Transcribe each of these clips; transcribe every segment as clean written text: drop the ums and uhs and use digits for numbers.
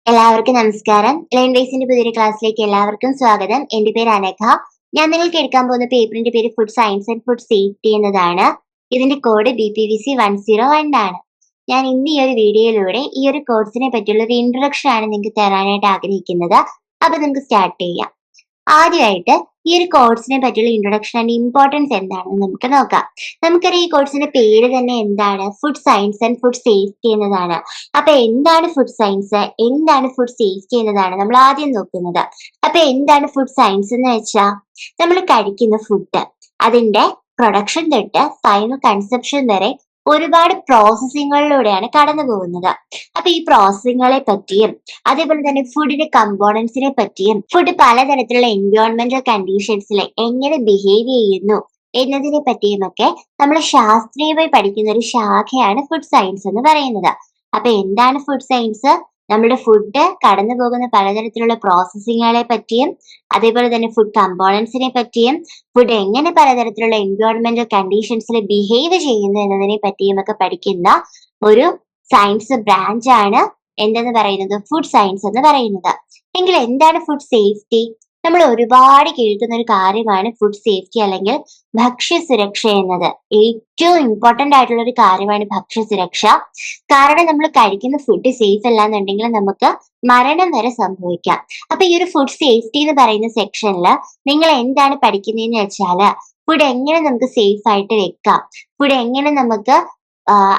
എല്ലാവർക്കും നമസ്കാരം. ലേൺ ബേസിന്റെ പുതിയൊരു ക്ലാസ്സിലേക്ക് എല്ലാവർക്കും സ്വാഗതം. എന്റെ പേര് അനഘ. ഞാൻ നിങ്ങൾക്ക് എടുക്കാൻ പോകുന്ന പേപ്പറിന്റെ പേര് food science and food safety എന്നതാണ്. ഇതിന്റെ കോഡ് BPVC 101 ആണ്. ഞാൻ ഇന്ന് ഈ ഒരു വീഡിയോയിലൂടെ ഈ ഒരു കോഴ്സിനെ പറ്റിയുള്ള ഒരു ഇൻട്രൊഡക്ഷൻ ആണ് നിങ്ങൾക്ക് തരാനായിട്ട് ആഗ്രഹിക്കുന്നത്. അപ്പൊ നമുക്ക് സ്റ്റാർട്ട് ചെയ്യാം. ആദ്യമായിട്ട് ഈ ഒരു കോഴ്സിനെ പറ്റിയുള്ള ഇൻട്രൊഡക്ഷൻ ആൻഡ് ഇമ്പോർട്ടൻസ് എന്താണെന്ന് നമുക്ക് നോക്കാം. നമുക്കറിയാം ഈ കോഴ്സിന്റെ പേര് തന്നെ എന്താണ്? Food science and food safety എന്നതാണ്. അപ്പൊ എന്താണ് ഫുഡ് സയൻസ്, എന്താണ് ഫുഡ് സേഫ്റ്റി എന്നതാണ് നമ്മൾ ആദ്യം നോക്കുന്നത്. അപ്പൊ എന്താണ് ഫുഡ് സയൻസ് എന്ന് വെച്ചാൽ നമ്മൾ കഴിക്കുന്ന ഫുഡ്, അതിന്റെ പ്രൊഡക്ഷൻ തൊട്ട് ഫൈനൽ കൺസപ്ഷൻ വരെ ഒരുപാട് പ്രോസസ്സിങ്ങുകളിലൂടെയാണ് കടന്നു പോകുന്നത്. അപ്പൊ ഈ പ്രോസസ്സിങ്ങുകളെ പറ്റിയും അതേപോലെ തന്നെ ഫുഡിന്റെ കമ്പോണൻസിനെ പറ്റിയും ഫുഡ് പലതരത്തിലുള്ള എൻവയോൺമെന്റൽ കണ്ടീഷൻസിൽ എങ്ങനെ ബിഹേവ് ചെയ്യുന്നു എന്നതിനെ പറ്റിയുമൊക്കെ നമ്മൾ ശാസ്ത്രീയമായി പഠിക്കുന്ന ഒരു ശാഖയാണ് ഫുഡ് സയൻസ് എന്ന് പറയുന്നത്. അപ്പൊ എന്താണ് ഫുഡ് സയൻസ്? നമ്മുടെ ഫുഡ് കടന്നു പോകുന്ന പലതരത്തിലുള്ള പ്രോസസ്സിങ്ങുകളെ പറ്റിയും അതേപോലെ തന്നെ ഫുഡ് കമ്പോണൻസിനെ പറ്റിയും ഫുഡ് എങ്ങനെ പലതരത്തിലുള്ള എൻവയോൺമെന്റൽ കണ്ടീഷൻസിൽ ബിഹേവ് ചെയ്യുന്നു എന്നതിനെ പറ്റിയും ഒക്കെ പഠിക്കുന്ന ഒരു സയൻസ് ബ്രാഞ്ച് ആണ് എന്തെന്ന് പറയുന്നത്? ഫുഡ് സയൻസ് എന്ന് പറയുന്നത്. എങ്കിൽ എന്താണ് ഫുഡ് സേഫ്റ്റി? നമ്മൾ ഒരുപാട് കേൾക്കുന്ന ഒരു കാര്യമാണ് ഫുഡ് സേഫ്റ്റി അല്ലെങ്കിൽ ഭക്ഷ്യസുരക്ഷ എന്നത്. ഏറ്റവും ഇമ്പോർട്ടന്റ് ആയിട്ടുള്ള ഒരു കാര്യമാണ് ഭക്ഷ്യസുരക്ഷ. കാരണം നമ്മൾ കഴിക്കുന്ന ഫുഡ് സേഫ് അല്ല എന്നുണ്ടെങ്കിൽ നമുക്ക് മരണം വരെ സംഭവിക്കാം. അപ്പൊ ഈ ഒരു ഫുഡ് സേഫ്റ്റി എന്ന് പറയുന്ന സെക്ഷനിൽ നിങ്ങൾ എന്താണ് പഠിക്കുന്നതെന്ന് വെച്ചാല് ഫുഡ് എങ്ങനെ നമുക്ക് സേഫ് ആയിട്ട് വെക്കാം, ഫുഡ് എങ്ങനെ നമുക്ക്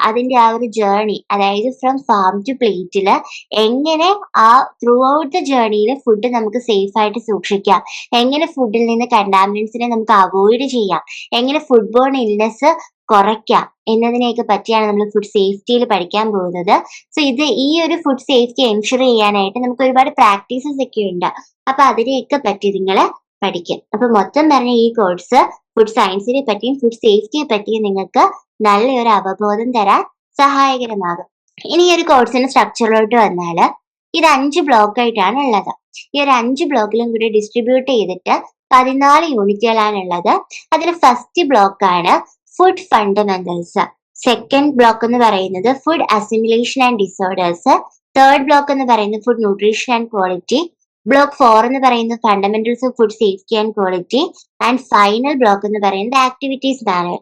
അതിന്റെ ആ ഒരു ജേർണി, അതായത് ഫ്രം ഫാം ടു പ്ലേറ്റില് എങ്ങനെ ആ ത്രൂ ഔട്ട് ദ ജേർണിയിൽ ഫുഡ് നമുക്ക് സേഫ് ആയിട്ട് സൂക്ഷിക്കാം, എങ്ങനെ ഫുഡിൽ നിന്ന് കണ്ടാമിനൻസിനെ നമുക്ക് അവോയ്ഡ് ചെയ്യാം, എങ്ങനെ ഫുഡ് ബോൺ ഇൽനെസ് കുറയ്ക്കാം എന്നതിനെയൊക്കെ പറ്റിയാണ് നമ്മൾ ഫുഡ് സേഫ്റ്റിയിൽ പഠിക്കാൻ പോകുന്നത്. സോ ഈ ഒരു ഫുഡ് സേഫ്റ്റി എൻഷുർ ചെയ്യാനായിട്ട് നമുക്ക് ഒരുപാട് പ്രാക്ടീസസ് ഒക്കെ ഉണ്ട്. അപ്പൊ അതിനെയൊക്കെ പറ്റി നിങ്ങൾ പഠിക്കും. അപ്പൊ മൊത്തം പറഞ്ഞ ഈ കോഴ്സ് ഫുഡ് സയൻസിനെ പറ്റിയും ഫുഡ് സേഫ്റ്റിയെ പറ്റിയും നിങ്ങൾക്ക് നല്ലൊരു അവബോധം തരാൻ സഹായകരമാകും. ഇനി ഈ ഒരു കോഴ്സിന്റെ സ്ട്രക്ചറിലോട്ട് വന്നാല് ഇത് 5 ബ്ലോക്ക് ആയിട്ടാണ് ഉള്ളത്. ഈ ഒരു 5 ബ്ലോക്കിലും കൂടി ഡിസ്ട്രിബ്യൂട്ട് ചെയ്തിട്ട് 14 യൂണിറ്റുകളാണ് ഉള്ളത്. അതിൽ ഫസ്റ്റ് ബ്ലോക്ക് ആണ് ഫുഡ് ഫണ്ടമെന്റൽസ്. സെക്കൻഡ് ബ്ലോക്ക് എന്ന് പറയുന്നത് food assimilation and disorders. Third block എന്ന് പറയുന്നത് food nutrition and quality. Block 4 എന്ന് പറയുന്നത് fundamentals of food safety and quality. And final block എന്ന് പറയുന്നത് ആക്ടിവിറ്റീസ് മാനർ.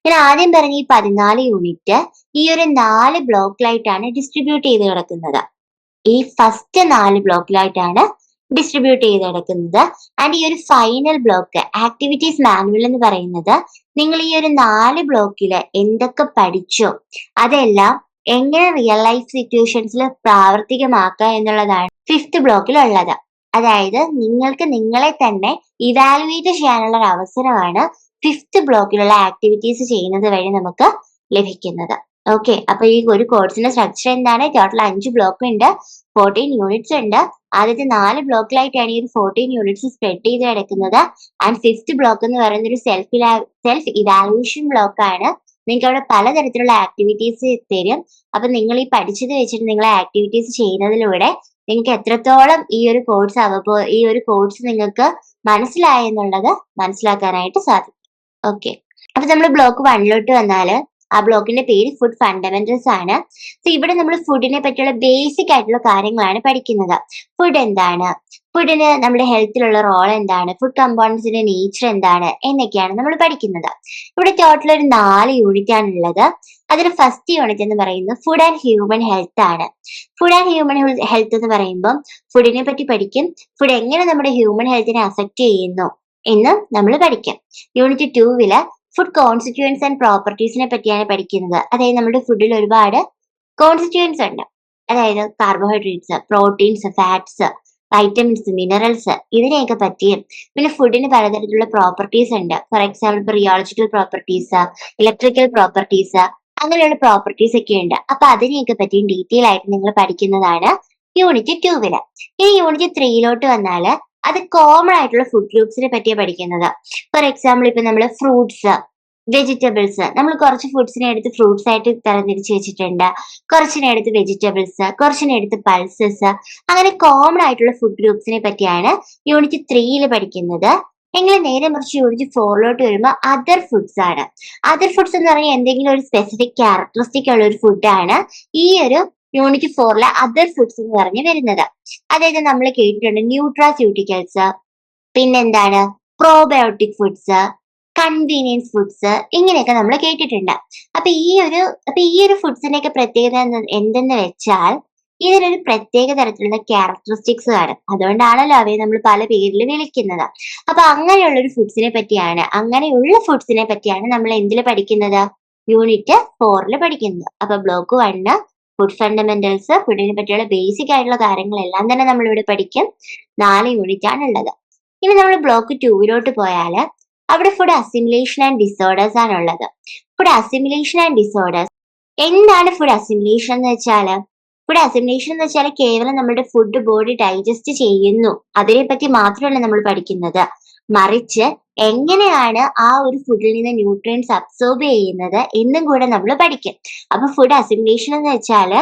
ഞാൻ ആദ്യം പറഞ്ഞ ഈ 14 യൂണിറ്റ് ഈ ഒരു 4 ബ്ലോക്കിലായിട്ടാണ് ഡിസ്ട്രിബ്യൂട്ട് ചെയ്ത് കിടക്കുന്നത്. ഈ ഫസ്റ്റ് 4 ബ്ലോക്കിലായിട്ടാണ് ഡിസ്ട്രിബ്യൂട്ട് ചെയ്ത് കിടക്കുന്നത്. ആൻഡ് ഈ ഒരു ഫൈനൽ ബ്ലോക്ക് ആക്ടിവിറ്റീസ് മാനുവൽ എന്ന് പറയുന്നത് നിങ്ങൾ ഈ ഒരു 4 ബ്ലോക്കില് എന്തൊക്കെ പഠിച്ചോ അതെല്ലാം എങ്ങനെ റിയൽ ലൈഫ് സിറ്റുവേഷൻസിൽ പ്രാവർത്തികമാക്കുക എന്നുള്ളതാണ് 5th ബ്ലോക്കിൽ ഉള്ളത്. അതായത് നിങ്ങൾക്ക് നിങ്ങളെ തന്നെ ഇവാലുവേറ്റ് ചെയ്യാനുള്ള ഒരു അവസരമാണ് 5th ബ്ലോക്കിലുള്ള ആക്ടിവിറ്റീസ് ചെയ്യുന്നത് വഴി നമുക്ക് ലഭിക്കുന്നത്. ഓക്കെ, അപ്പൊ ഈ ഒരു കോഴ്സിന്റെ സ്ട്രക്ചർ എന്താണ്? ടോട്ടൽ 5 ബ്ലോക്ക് ഉണ്ട്, 14 യൂണിറ്റ്സ് ഉണ്ട്. ആദ്യത്തെ 4 ബ്ലോക്കിലായിട്ടാണ് ഈ ഒരു 14 യൂണിറ്റ്സ് സ്പ്രെഡ് ചെയ്ത് കിടക്കുന്നത്. ആൻഡ് 5th ബ്ലോക്ക് എന്ന് പറയുന്ന ഒരു സെൽഫ് ഇവാലുവേഷൻ ബ്ലോക്ക് ആണ്. നിങ്ങൾക്ക് അവിടെ പലതരത്തിലുള്ള ആക്ടിവിറ്റീസ് തരും. അപ്പൊ നിങ്ങൾ ഈ പഠിച്ചത് വെച്ചിട്ട് നിങ്ങൾ ആക്ടിവിറ്റീസ് ചെയ്യുന്നതിലൂടെ നിങ്ങൾക്ക് എത്രത്തോളം ഈ ഒരു കോഴ്സ് നിങ്ങൾക്ക് മനസ്സിലായി എന്നുള്ളത് മനസ്സിലാക്കാനായിട്ട് സാധിക്കും. ഓക്കെ, അപ്പൊ നമ്മൾ ബ്ലോക്ക് 1ലോട്ട് വന്നാല് ആ ബ്ലോക്കിന്റെ പേര് ഫുഡ് ഫണ്ടമെന്റൽസ് ആണ്. സോ ഇവിടെ നമ്മൾ ഫുഡിനെ പറ്റിയുള്ള ബേസിക് ആയിട്ടുള്ള കാര്യങ്ങളാണ് പഠിക്കുന്നത്. ഫുഡ് എന്താണ്, ഫുഡിന് നമ്മുടെ ഹെൽത്തിലുള്ള റോൾ എന്താണ്, ഫുഡ് കമ്പോണൻസിന്റെ നേച്ചർ എന്താണ് എന്നൊക്കെയാണ് നമ്മൾ പഠിക്കുന്നത്. ഇവിടെ ടോട്ടൽ ഒരു 4 യൂണിറ്റ് ആണ് ഉള്ളത്. അതിൽ ഫസ്റ്റ് യൂണിറ്റ് എന്ന് പറയുന്നത് ഫുഡ് ആൻഡ് ഹ്യൂമൻ ഹെൽത്ത് ആണ്. ഫുഡ് ആൻഡ് ഹ്യൂമൻ ഹെൽത്ത് എന്ന് പറയുമ്പോൾ ഫുഡിനെ പറ്റി പഠിക്കും, ഫുഡ് എങ്ങനെ നമ്മുടെ ഹ്യൂമൻ ഹെൽത്തിനെ അഫക്റ്റ് ചെയ്യുന്നു എന്ന് നമ്മൾ പഠിക്കും. യൂണിറ്റ് 2വില് ഫുഡ് കോൺസ്റ്റിറ്റ്യൂവൻസ് ആൻഡ് പ്രോപ്പർട്ടീസിനെ പറ്റിയാണ് പഠിക്കുന്നത്. അതായത് നമ്മുടെ ഫുഡിൽ ഒരുപാട് കോൺസ്റ്റിറ്റ്യൂവൻസ് ഉണ്ട്. അതായത് carbohydrates, proteins, fats, vitamins, minerals ഇതിനെയൊക്കെ പറ്റിയും പിന്നെ ഫുഡിന് പലതരത്തിലുള്ള പ്രോപ്പർട്ടീസ് ഉണ്ട്. For example rheological properties, electrical properties, അങ്ങനെയുള്ള പ്രോപ്പർട്ടീസ് ഒക്കെ ഉണ്ട്. അപ്പൊ അതിനെയൊക്കെ പറ്റിയും ഡീറ്റെയിൽ ആയിട്ട് നിങ്ങൾ പഠിക്കുന്നതാണ് യൂണിറ്റ് 2വില്. ഈ യൂണിറ്റ് 3ലോട്ട് വന്നാല് അത് കോമൺ ആയിട്ടുള്ള ഫുഡ് ഗ്രൂപ്പ്സിനെ പറ്റിയാണ് പഠിക്കുന്നത്. ഫോർ എക്സാമ്പിൾ ഇപ്പൊ നമ്മൾ ഫ്രൂട്ട്സ്, വെജിറ്റബിൾസ്, നമ്മൾ കുറച്ച് ഫുഡ്സിനെ എടുത്ത് ഫ്രൂട്ട്സ് ആയിട്ട് തരംതിരിച്ച് വെച്ചിട്ടുണ്ട്, കുറച്ചിനെ എടുത്ത് വെജിറ്റബിൾസ്, കുറച്ചിനെ എടുത്ത് പൾസസ്, അങ്ങനെ കോമൺ ആയിട്ടുള്ള ഫുഡ് ഗ്രൂപ്പ്സിനെ പറ്റിയാണ് യൂണിറ്റ് 3യിൽ പഠിക്കുന്നത്. എങ്കിൽ നേരെ മറിച്ച് യൂണിറ്റ് 4 വരുമ്പോൾ അതർ ഫുഡ്സ് ആണ്. അതർ ഫുഡ്സ് എന്ന് പറഞ്ഞാൽ എന്തെങ്കിലും ഒരു സ്പെസിഫിക് ക്യാരക്ടറിസ്റ്റിക് ഉള്ള ഒരു ഫുഡാണ് ഈ ഒരു യൂണിറ്റ് 4 അതർ ഫുഡ്സ് എന്ന് പറഞ്ഞ് വരുന്നത്. അതായത് നമ്മൾ കേട്ടിട്ടുണ്ട് ന്യൂട്രാസ്യൂട്ടിക്കൽസ്, പിന്നെന്താണ് പ്രോബയോട്ടിക് ഫുഡ്സ്, കൺവീനിയൻസ് ഫുഡ്സ്, ഇങ്ങനെയൊക്കെ നമ്മൾ കേട്ടിട്ടുണ്ട്. അപ്പൊ ഈ ഒരു ഫുഡ്സിന്റെ ഒക്കെ പ്രത്യേകത എന്തെന്ന് വെച്ചാൽ ഇതിനൊരു പ്രത്യേക തരത്തിലുള്ള ക്യാരക്ടറിസ്റ്റിക്സ് കാണും. അതുകൊണ്ടാണല്ലോ അവയെ നമ്മൾ പല പേരിൽ വിളിക്കുന്നത്. അപ്പൊ അങ്ങനെയുള്ള ഫുഡ്സിനെ പറ്റിയാണ് നമ്മൾ എന്തിൽ പഠിക്കുന്നത്? യൂണിറ്റ് 4 പഠിക്കുന്നത്. അപ്പൊ ബ്ലോക്ക് 1 ഫുഡ് ഫണ്ടമെന്റൽസ്, ഫുഡിനെ പറ്റിയുള്ള ബേസിക് ആയിട്ടുള്ള കാര്യങ്ങളെല്ലാം തന്നെ നമ്മൾ ഇവിടെ പഠിക്കും. 4 യൂണിറ്റ് ആണ് ഉള്ളത്. ഇനി നമ്മൾ ബ്ലോക്ക് 2 പോയാൽ അവിടെ ഫുഡ് അസിമിലേഷൻ ആൻഡ് ഡിസോർഡേഴ്സ് ആണ് ഉള്ളത്. ഫുഡ് അസിമിലേഷൻ ആൻഡ് ഡിസോർഡേഴ്സ് എന്താണ്? ഫുഡ് അസിമിലേഷൻ എന്ന് വെച്ചാൽ കേവലം നമ്മുടെ ഫുഡ് ബോഡി ഡൈജസ്റ്റ് ചെയ്യുന്നു, അതിനെപ്പറ്റി മാത്രമല്ല നമ്മൾ പഠിക്കുന്നത്. മറിച്ച് എങ്ങനെയാണ് ആ ഒരു ഫുഡിൽ നിന്ന് ന്യൂട്രിയൻസ് അബ്സോർബ് ചെയ്യുന്നത് എന്നും കൂടെ നമ്മൾ പഠിക്കും. അപ്പൊ ഫുഡ് അസിമിലേഷൻ എന്ന് വെച്ചാൽ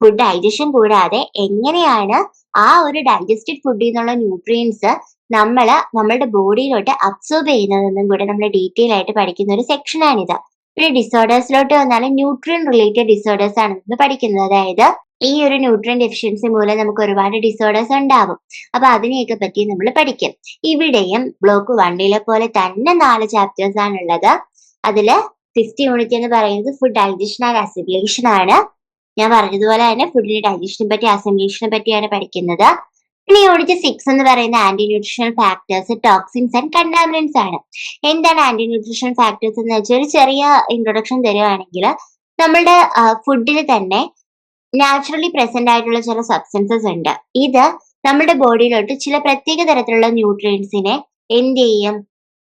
ഫുഡ് ഡൈജഷൻ കൂടാതെ എങ്ങനെയാണ് ആ ഒരു ഡൈജസ്റ്റഡ് ഫുഡിൽ നിന്നുള്ള ന്യൂട്രിയൻസ് നമ്മളുടെ ബോഡിയിലോട്ട് അബ്സോർബ് ചെയ്യുന്നതെന്നും കൂടെ നമ്മൾ ഡീറ്റെയിൽ ആയിട്ട് പഠിക്കുന്ന ഒരു സെക്ഷനാണിത്. പിന്നെ ഡിസോർഡേഴ്സിലോട്ട് വന്നാൽ ന്യൂട്രിയൻ റിലേറ്റഡ് ഡിസോർഡേഴ്സ് ആണ് നമ്മൾ പഠിക്കുന്നത്. അതായത് ഈ ഒരു ന്യൂട്രിയൻ ഡെഫിഷ്യൻസി മൂലം നമുക്ക് ഒരുപാട് ഡിസോർഡേഴ്സ് ഉണ്ടാവും. അപ്പൊ അതിനെയൊക്കെ പറ്റി നമ്മൾ പഠിക്കും. ഇവിടെയും ബ്ലോക്ക് 1 പോലെ തന്നെ 4 ചാപ്റ്റേഴ്സ് ആണുള്ളത്. അതില് 5th യൂണിറ്റ് എന്ന് പറയുന്നത് ഫുഡ് ഡൈജഷൻ ആൻഡ് അസിമിലേഷൻ ആണ്. ഞാൻ പറഞ്ഞതുപോലെ തന്നെ ഫുഡിന്റെ ഡൈജഷനെ പറ്റി അസിമിലേഷനെ പറ്റിയാണ് പഠിക്കുന്നത്. ഇനി യൂണിറ്റ് 6 എന്ന് പറയുന്ന anti nutritional factors, toxins and contaminants ആണ്. എന്താണ് ആന്റി ന്യൂട്രീഷണൽ ഫാക്ടേഴ്സ് എന്ന് വെച്ചാൽ ഒരു ചെറിയ ഇൻട്രൊഡക്ഷൻ തരുവാണെങ്കിൽ, നമ്മളുടെ ഫുഡിൽ തന്നെ നാച്ചുറലി പ്രസന്റ് ആയിട്ടുള്ള ചില സബ്സ്റ്റൻസസ് ഉണ്ട്. ഇത് നമ്മുടെ ബോഡിയിലോട്ട് ചില പ്രത്യേക തരത്തിലുള്ള ന്യൂട്രിയൻസിനെ എന്ത് ചെയ്യും?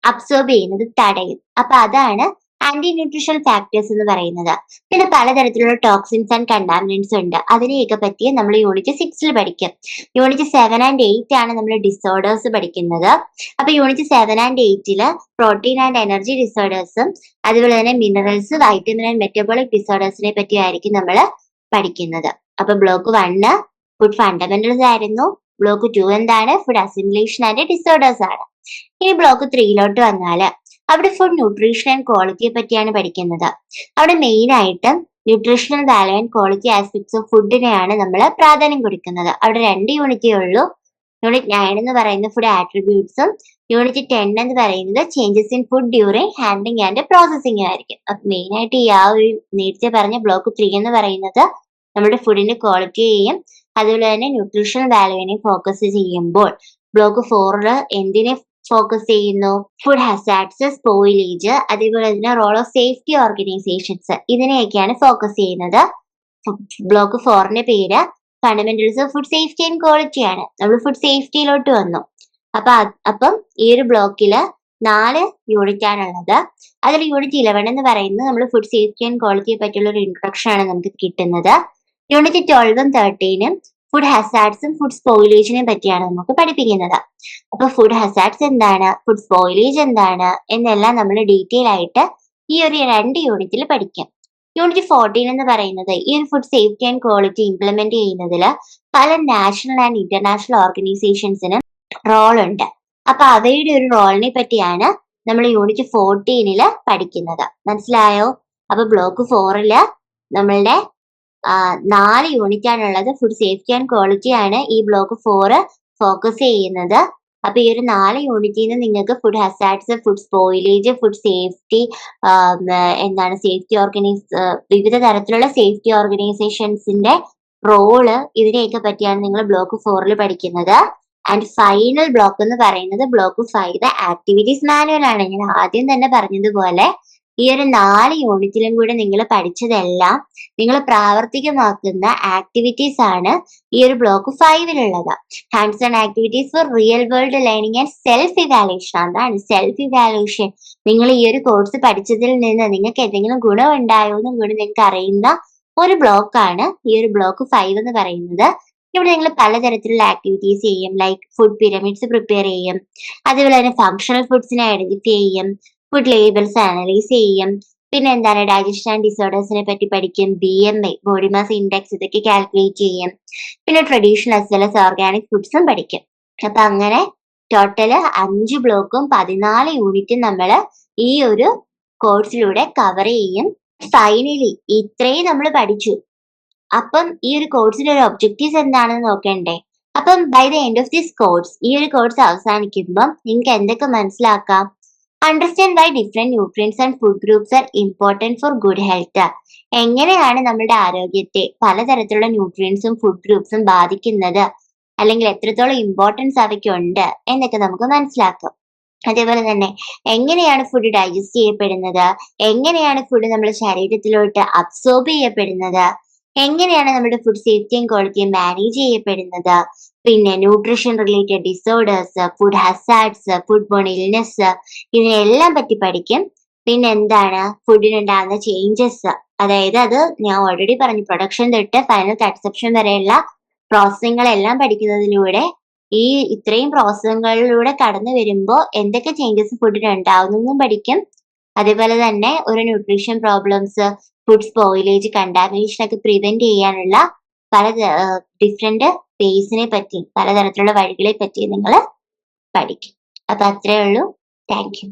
അബ്സോർബ് ചെയ്യുന്നത് തടയും. അപ്പൊ അതാണ് ആന്റി ന്യൂട്രീഷണൽ ഫാക്ടേഴ്സ് എന്ന് പറയുന്നത്. പിന്നെ പലതരത്തിലുള്ള ടോക്സിൻസ് ആൻഡ് കണ്ടാമിനൻസ് ഉണ്ട്. അതിനെയൊക്കെ പറ്റി നമ്മൾ യൂണിറ്റ് 6 പഠിക്കും. യൂണിറ്റ് 7 and 8 ആണ് നമ്മൾ ഡിസോർഡേഴ്സ് പഠിക്കുന്നത്. അപ്പൊ unit 7 and 8 protein and energy ഡിസോർഡേഴ്സും അതുപോലെ തന്നെ മിനറൽസ്, വൈറ്റമിൻ ആൻഡ് മെറ്റബോളിക് ഡിസോർഡേഴ്സിനെ പറ്റിയായിരിക്കും നമ്മൾ പഠിക്കുന്നത്. അപ്പൊ ബ്ലോക്ക് 1 ഫുഡ് ഫണ്ടമെന്റൽസ് ആയിരുന്നു. ബ്ലോക്ക് 2 എന്താണ്? ഫുഡ് അസിമിലേഷൻ ആൻഡ് ഡിസോർഡേഴ്സ് ആണ്. ഇനി ബ്ലോക്ക് 3 വന്നാല് അവിടെ ഫുഡ് ന്യൂട്രീഷൻ ആൻഡ് ക്വാളിറ്റിയെ പറ്റിയാണ് പഠിക്കുന്നത്. അവിടെ മെയിൻ ആയിട്ട് nutritional value and quality aspects of ഫുഡിനെയാണ് നമ്മൾ പ്രാധാന്യം കൊടുക്കുന്നത്. അവിടെ 2 യൂണിറ്റേ ഉള്ളൂ. യൂണിറ്റ് 9 എന്ന് പറയുന്നത് ഫുഡ് ആട്രിബ്യൂട്ട്സും യൂണിറ്റ് 10 എന്ന് പറയുന്നത് changes in food during handling and processing ആയിരിക്കും. അപ്പൊ മെയിൻ ആയിട്ട് ഈ ഒരു നേരത്തെ പറഞ്ഞ ബ്ലോക്ക് 3 എന്ന് പറയുന്നത് നമ്മുടെ ഫുഡിന്റെ ക്വാളിറ്റിയെയും അതുപോലെ തന്നെ ന്യൂട്രീഷണൽ വാല്യൂവിനെയും ഫോക്കസ് ചെയ്യുമ്പോൾ, ബ്ലോക്ക് 4 എന്തിനെ ഫോക്കസ് ചെയ്യുന്നു? ഫുഡ് ഹസാർഡ്സ്, സ്പോയിലേജ്, അതേപോലെ തന്നെ റോൾ ഓഫ് സേഫ്റ്റി ഓർഗനൈസേഷൻസ്, ഇതിനെയൊക്കെയാണ് ഫോക്കസ് ചെയ്യുന്നത്. ബ്ലോക്ക് 4ന്റെ പേര് fundamentals of food safety and quality ആണ്. നമ്മൾ ഫുഡ് സേഫ്റ്റിയിലോട്ട് വന്നു. അപ്പം ഈ ഒരു ബ്ലോക്കില് 4 യൂണിറ്റ് ആണുള്ളത്. അതിൽ യൂണിറ്റ് 11 എന്ന് പറയുന്നത് നമ്മൾ ഫുഡ് സേഫ്റ്റി ആൻഡ് ക്വാളിറ്റിയെ പറ്റിയുള്ള ഒരു ഇൻട്രൊഡക്ഷൻ ആണ് നമുക്ക് കിട്ടുന്നത്. യൂണിറ്റ് 12 13 ഫുഡ് ഹസാർഡ്സും ഫുഡ് സ്പോയിലേജിനെ പറ്റിയാണ് നമുക്ക് പഠിപ്പിക്കുന്നത്. അപ്പൊ ഫുഡ് ഹസാർഡ്സ് എന്താണ്, ഫുഡ് സ്പോയിലേജ് എന്താണ് എന്നെല്ലാം നമ്മൾ ഡീറ്റെയിൽ ആയിട്ട് ഈ ഒരു 2 യൂണിറ്റിൽ പഠിക്കും. യൂണിറ്റ് 14 എന്ന് പറയുന്നത് ഈ ഒരു food safety and quality implement ചെയ്യുന്നതിൽ പല നാഷണൽ ആൻഡ് ഇന്റർനാഷണൽ ഓർഗനൈസേഷൻസിന് റോൾ ഉണ്ട്. അപ്പൊ അവയുടെ ഒരു റോളിനെ പറ്റിയാണ് നമ്മൾ യൂണിറ്റ് 14 പഠിക്കുന്നത്. മനസ്സിലായോ? അപ്പൊ ബ്ലോക്ക് 4 നമ്മളുടെ 4 യൂണിറ്റ് ആണുള്ളത്. ഫുഡ് സേഫ്റ്റി ആൻഡ് ക്വാളിറ്റി ആണ് ഈ ബ്ലോക്ക് 4 ഫോക്കസ് ചെയ്യുന്നത്. അപ്പൊ ഈ ഒരു 4 യൂണിറ്റിൽ നിന്ന് നിങ്ങൾക്ക് food hazards, food spoilage, food safety, വിവിധ തരത്തിലുള്ള സേഫ്റ്റി ഓർഗനൈസേഷൻസിന്റെ റോള്, ഇതിനെയൊക്കെ പറ്റിയാണ് നിങ്ങൾ ബ്ലോക്ക് 4 പഠിക്കുന്നത്. ആൻഡ് ഫൈനൽ ബ്ലോക്ക് എന്ന് പറയുന്നത് ബ്ലോക്ക് 5 ആക്ടിവിറ്റീസ് മാനുവൽ ആണ്. ഞാൻ ആദ്യം തന്നെ പറഞ്ഞതുപോലെ ഈ ഒരു 4 യൂണിറ്റിലും കൂടെ നിങ്ങൾ പഠിച്ചതെല്ലാം നിങ്ങൾ പ്രാവർത്തികമാക്കുന്ന ആക്ടിവിറ്റീസ് ആണ് ഈ ഒരു block 5 hands on activities for real world learning and self evaluation. അതാണ് സെൽഫ് ഇവാലുവേഷൻ. നിങ്ങൾ ഈ ഒരു കോഴ്സ് പഠിച്ചതിൽ നിന്ന് നിങ്ങൾക്ക് എന്തെങ്കിലും ഗുണം ഉണ്ടായോ എന്നും കൂടി നിങ്ങൾക്ക് അറിയുന്ന ഒരു ബ്ലോക്കാണ് ഈ ഒരു ബ്ലോക്ക് 5 എന്ന് പറയുന്നത്. ഇവിടെ നിങ്ങൾ പലതരത്തിലുള്ള ആക്ടിവിറ്റീസ് ചെയ്യും. ലൈക്ക് ഫുഡ് പിരമിഡ്സ് പ്രിപ്പയർ ചെയ്യും, അതുപോലെ തന്നെ ഫങ്ഷണൽ ഫുഡ്സിനെ ഐഡന്റിഫൈ ചെയ്യും, ഫുഡ് ലേബിൾസ് അനലൈസ് ചെയ്യും, പിന്നെ എന്താണ് ഡൈജഷൻ ആൻഡ് ഡിസോർഡേഴ്സിനെ പറ്റി പഠിക്കും, BMI ബോഡി മാസ് ഇൻഡെക്സ് ഇതൊക്കെ കാൽക്കുലേറ്റ് ചെയ്യും, പിന്നെ traditional as well as organic ഫുഡ്സും പഠിക്കും. അപ്പൊ അങ്ങനെ ടോട്ടല് 5 ബ്ലോക്കും 14 യൂണിറ്റും നമ്മൾ ഈ ഒരു കോഴ്സിലൂടെ കവർ ചെയ്യും. ഫൈനലി ഇത്രയും നമ്മൾ പഠിച്ചു. അപ്പം ഈ ഒരു കോഴ്സിന്റെ ഒരു ഒബ്ജക്റ്റീവ്സ് എന്താണെന്ന് നോക്കണ്ടേ? അപ്പം by the end of this course, ഈ ഒരു കോഴ്സ് അവസാനിക്കുമ്പം നിങ്ങൾക്ക് എന്തൊക്കെ മനസ്സിലാക്കാം? Understand why different nutrients and food groups are important for good health. എങ്ങനെയാണ് നമ്മുടെ ആരോഗ്യത്തെ പലതരത്തിലുള്ള ന്യൂട്രിയൻസും ഫുഡ് ഗ്രൂപ്പ്സും ബാധിക്കുന്നത്, അല്ലെങ്കിൽ എത്രത്തോളം ഇമ്പോർട്ടൻസ് അവയ്ക്കുണ്ട് എന്നൊക്കെ നമുക്ക് മനസ്സിലാക്കാം. അതേപോലെ തന്നെ എങ്ങനെയാണ് ഫുഡ് ഡൈജസ്റ്റ് ചെയ്യപ്പെടുന്നത്, എങ്ങനെയാണ് ഫുഡ് നമ്മുടെ ശരീരത്തിലോട്ട് അബ്സോർബ് ചെയ്യപ്പെടുന്നത്, എങ്ങനെയാണ് നമ്മുടെ ഫുഡ് സേഫ്റ്റിയും ക്വാളിറ്റിയും മാനേജ് ചെയ്യപ്പെടുന്നത്, പിന്നെ nutrition related disorders, food hazards, food borne illness, ഇതിനെല്ലാം പറ്റി പഠിക്കും. പിന്നെ എന്താണ് ഫുഡിനുണ്ടാകുന്ന ചേഞ്ചസ്, അതായത് അത് ഞാൻ ഓൾറെഡി പറഞ്ഞു, പ്രൊഡക്ഷൻ തൊട്ട് ഫൈനൽ കൺസപ്ഷൻ വരെയുള്ള പ്രോസസ്സിങ്ങളെല്ലാം പഠിക്കുന്നതിലൂടെ ഈ ഇത്രയും പ്രോസസ്സുകളിലൂടെ കടന്നു വരുമ്പോൾ എന്തൊക്കെ ചേഞ്ചസ് ഫുഡിന് ഉണ്ടാവുന്നതെന്നും പഠിക്കും. അതേപോലെ തന്നെ ഒരു nutrition problems, food spoilage, contamination ഒക്കെ പ്രിവെന്റ് ചെയ്യാനുള്ള പല ഡിഫറെന്റ് വേസിനെ പറ്റി, പലതരത്തിലുള്ള വഴികളെ പറ്റി നിങ്ങൾ പഠിക്കും. അപ്പൊ അത്രേ ഉള്ളൂ. Thank you.